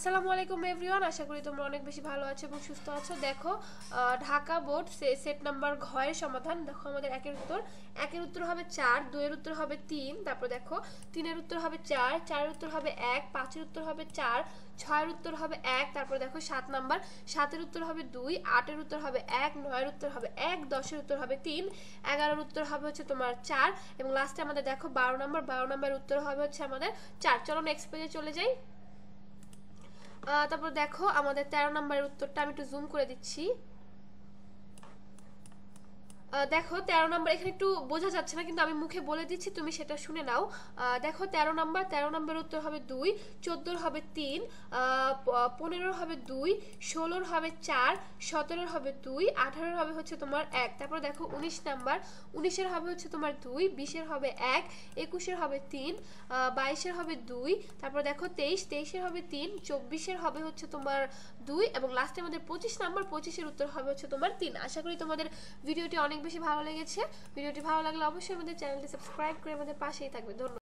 আসসালামু আলাইকুম এভরিওয়ান, আশা করি তোমরা অনেক বেশি ভালো আছো এবং সুস্থ আছো। দেখো ঢাকা বোর্ড সেট নাম্বার ঘ এর সমাধান। দেখো আমাদের একের উত্তর হবে 4, 2 এর উত্তর হবে 3, তারপর দেখো 3 এর উত্তর হবে 4, 4 এর উত্তর হবে 1, 5 এর উত্তর হবে 4, 6 এর উত্তর হবে 1, তারপর দেখো 7 নাম্বার 7 এর উত্তর হবে 2, 8 এর উত্তর হবে 1, 9 এর উত্তর হবে 1, 10 এর উত্তর হবে 3, 11 এর উত্তর হবে হচ্ছে তোমার 4 এবং লাস্টে আমাদের দেখো 12 নাম্বার উত্তর হবে হচ্ছে আমাদের 4। চলো নেক্সট পেজে চলে যাই। তারপর দেখো আমাদের 13 নম্বরের উত্তরটা আমি একটু জুম করে দিচ্ছি। দেখো 13 নাম্বার এখানে একটু বোঝা যাচ্ছে না, কিন্তু আমি মুখে বলে দিচ্ছি, তুমি সেটা শুনে নাও। দেখো 13 নাম্বার উত্তর হবে 2, 14 হবে 3, 15 হবে 2, 16 হবে 4, 17 হবে 2, 18 হবে হচ্ছে তোমার 1। তারপর দেখো 19 নাম্বার 19 এর হবে হচ্ছে তোমার 2, 20 এর হবে 1, 21 এর হবে 3, 22 এর হবে 2, তারপর দেখো 23 এর হবে 3, 24 এর হবে হচ্ছে তোমার 2 এবং লাস্টে আমাদের 25 নাম্বার 25 এর উত্তর হবে হচ্ছে তোমার 3। আশা করি তোমাদের ভিডিওটি অনেক বেশি ভালো লেগেছে। ভিডিওটি ভালো লাগলে অবশ্যই আমাদের চ্যানেলটি সাবস্ক্রাইব করে আমাদের পাশেই থাকবে। ধন্যবাদ।